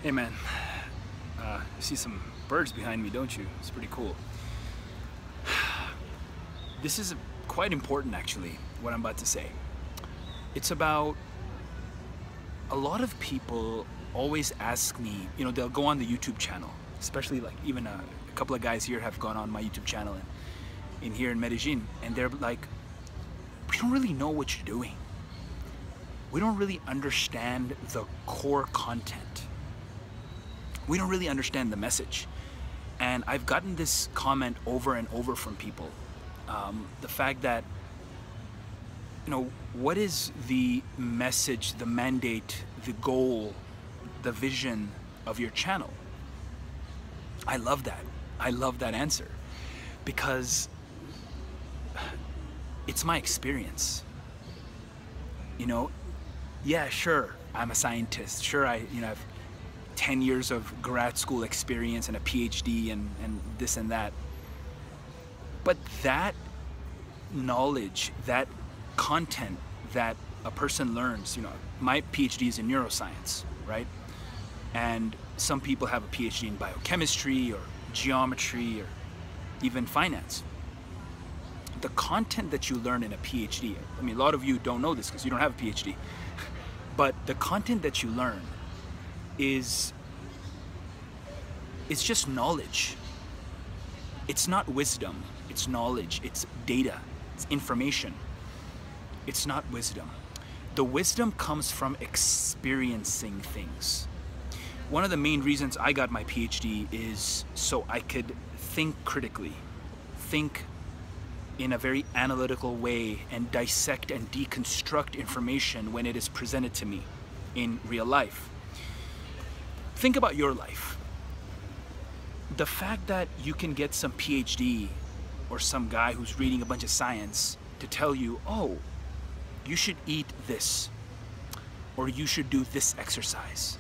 Hey man, you see some birds behind me, don't you? It's pretty cool. This is quite important actually, what I'm about to say. It's about a lot of people always ask me, they'll go on the YouTube channel, especially like even a couple of guys here have gone on my YouTube channel in here in Medellin, and they're like, we don't really know what you're doing. We don't really understand the core content. We don't really understand the message. And I've gotten this comment over and over from people. The fact that, what is the message, the mandate, the goal, the vision of your channel? I love that. I love that answer because it's my experience. Yeah, sure, I'm a scientist. Sure, I have 10 years of grad school experience and a PhD and this and that. But that knowledge, that content that a person learns, my PhD is in neuroscience, right? And some people have a PhD in biochemistry or geometry or even finance. The content that you learn in a PhD, a lot of you don't know this because you don't have a PhD, but the content that you learn it's just knowledge. It's not wisdom, it's knowledge, it's data, it's information. It's not wisdom. The wisdom comes from experiencing things. One of the main reasons I got my PhD is so I could think critically, think in a very analytical way and dissect and deconstruct information when it is presented to me in real life. Think about your life. The fact that you can get some PhD or some guy who's reading a bunch of science to tell you, oh, you should eat this, or you should do this exercise,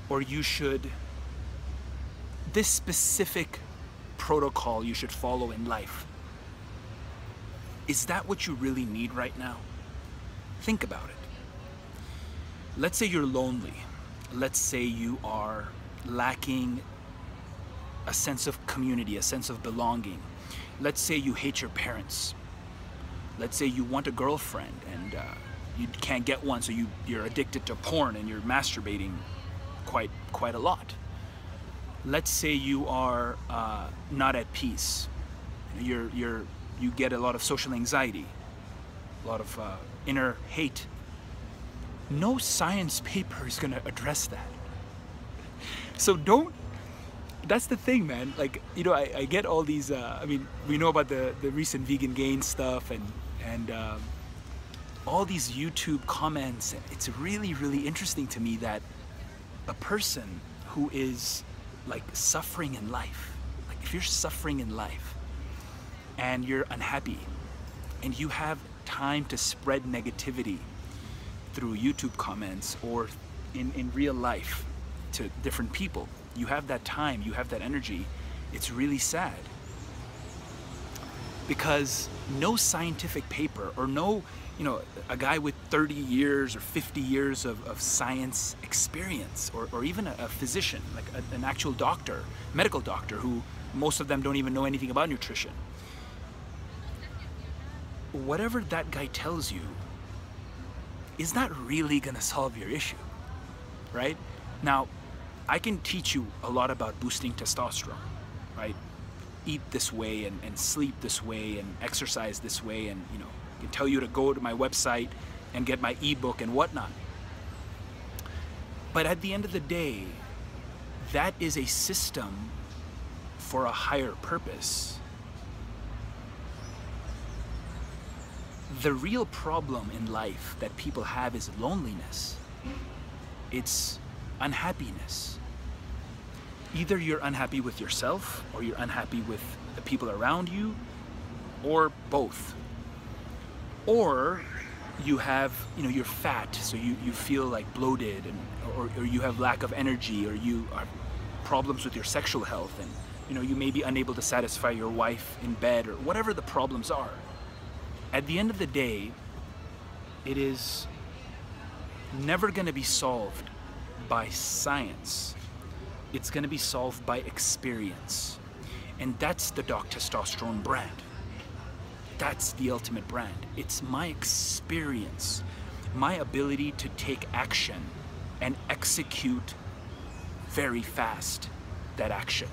or you should, this specific protocol you should follow in life. Is that what you really need right now? Think about it. Let's say you're lonely. Let's say you are lacking a sense of community, a sense of belonging. Let's say you hate your parents. Let's say you want a girlfriend and you can't get one, so you're addicted to porn and you're masturbating quite a lot. Let's say you are not at peace. You get a lot of social anxiety, a lot of inner hate. No science paper is gonna address that. So that's the thing, man. Like, I get all these, we know about the recent vegan gain stuff and all these YouTube comments. It's really, really interesting to me that a person who is like suffering in life, like if you're suffering in life and you're unhappy and you have time to spread negativity through YouTube comments or in real life to different people, you have that time, you have that energy, it's really sad. Because no scientific paper or no, a guy with 30 years or 50 years of science experience or even a physician, like an actual doctor, medical doctor, who most of them don't even know anything about nutrition. Whatever that guy tells you is not really gonna solve your issue, right? Now, I can teach you a lot about boosting testosterone, right? Eat this way and sleep this way and exercise this way, and I can tell you to go to my website and get my ebook and whatnot. But at the end of the day, that is a system for a higher purpose. The real problem in life that people have is loneliness. It's unhappiness. Either you're unhappy with yourself or you're unhappy with the people around you, or both. Or you have, you're fat, so you feel like bloated, or you have lack of energy, or you have problems with your sexual health, and you may be unable to satisfy your wife in bed, or whatever the problems are. At the end of the day, it is never going to be solved by science. It's going to be solved by experience. And that's the Doc Testosterone brand. That's the ultimate brand. It's my experience, my ability to take action and execute very fast that action.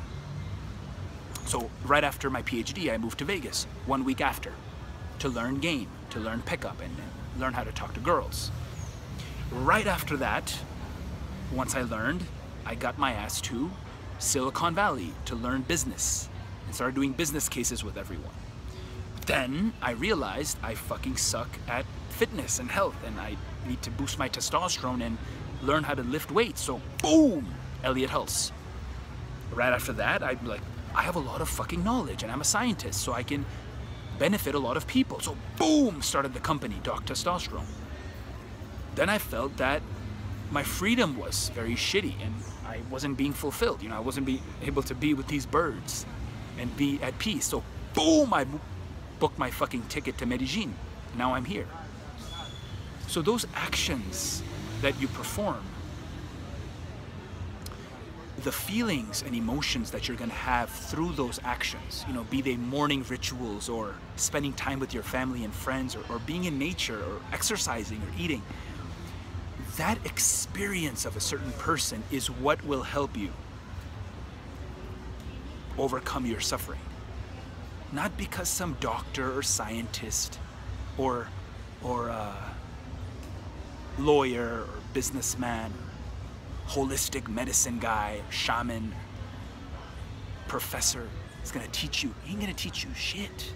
So right after my PhD, I moved to Vegas 1 week after to learn game, to learn pickup, and learn how to talk to girls. Right after that, once I learned, I got my ass to Silicon Valley to learn business and started doing business cases with everyone. Then I realized I fucking suck at fitness and health, and I need to boost my testosterone and learn how to lift weights. So boom, Elliot Hulse. Right after that, I'm like, I have a lot of fucking knowledge and I'm a scientist, so I can benefit a lot of people. So boom, started the company, Doc Testosterone. Then I felt that my freedom was very shitty and I wasn't being fulfilled. You know, I wasn't able to be with these birds and be at peace. So boom, I booked my fucking ticket to Medellin. Now I'm here. So those actions that you perform, the feelings and emotions that you're gonna have through those actions, you know, be they morning rituals or spending time with your family and friends or being in nature or exercising or eating, that experience of a certain person is what will help you overcome your suffering. Not because some doctor or scientist or lawyer or businessman, holistic medicine guy, shaman, professor is gonna teach you. He ain't gonna teach you shit.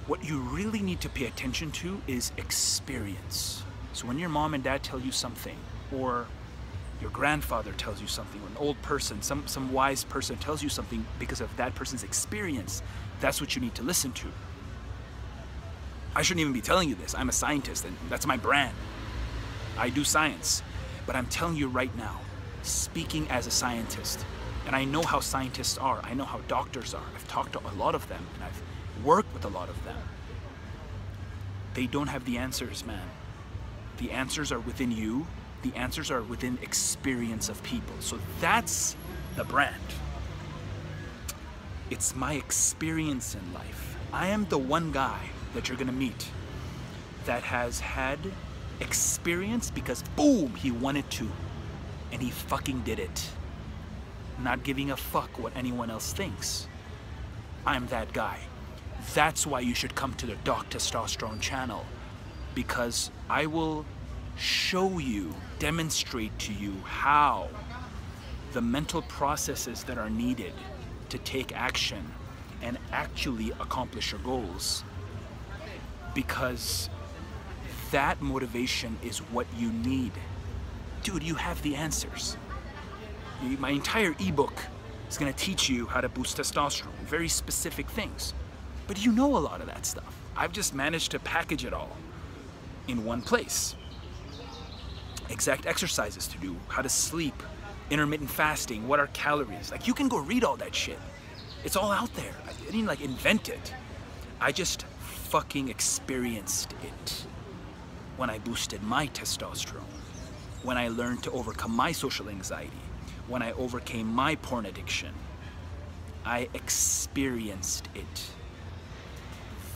What you really need to pay attention to is experience. So when your mom and dad tell you something, or your grandfather tells you something, or an old person, some wise person tells you something because of that person's experience, that's what you need to listen to. I shouldn't even be telling you this. I'm a scientist and that's my brand. I do science. But I'm telling you right now, speaking as a scientist, and I know how scientists are, I know how doctors are, I've talked to a lot of them, and I've worked with a lot of them. They don't have the answers, man. The answers are within you, the answers are within experience of people. So that's the brand. It's my experience in life. I am the one guy that you're gonna meet that has had experience because boom, he wanted to and he fucking did it, not giving a fuck what anyone else thinks. I'm that guy. That's why you should come to the Doc Testosterone channel, because I will show you, demonstrate to you how the mental processes that are needed to take action and actually accomplish your goals, because that motivation is what you need. Dude, you have the answers. My entire ebook is gonna teach you how to boost testosterone, very specific things. But you know a lot of that stuff. I've just managed to package it all in one place. Exact exercises to do, how to sleep, intermittent fasting, what are calories. Like, you can go read all that shit. It's all out there. I didn't like invent it. I just fucking experienced it. When I boosted my testosterone, when I learned to overcome my social anxiety, when I overcame my porn addiction, I experienced it.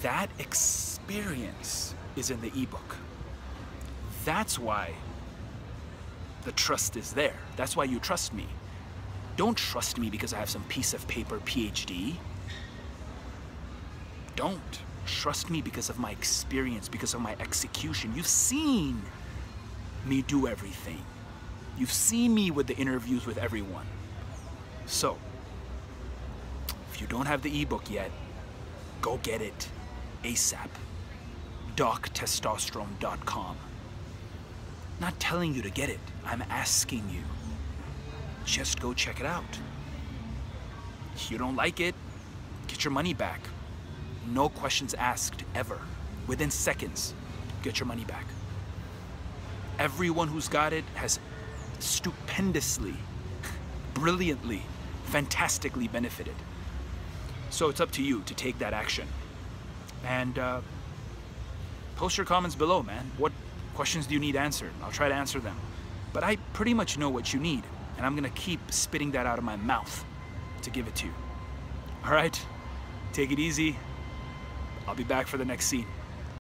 That experience is in the ebook. That's why the trust is there. That's why you trust me. Don't trust me because I have some piece of paper PhD. Don't. Trust me because of my experience, because of my execution. You've seen me do everything. You've seen me with the interviews with everyone. So, if you don't have the ebook yet, go get it ASAP. DocTestosterone.com. Not telling you to get it, I'm asking you. Just go check it out. If you don't like it, get your money back. No questions asked, ever. Within seconds, get your money back. Everyone who's got it has stupendously, brilliantly, fantastically benefited. So it's up to you to take that action. And post your comments below, man. What questions do you need answered? I'll try to answer them. But I pretty much know what you need, and I'm gonna keep spitting that out of my mouth to give it to you. All right, take it easy. I'll be back for the next scene.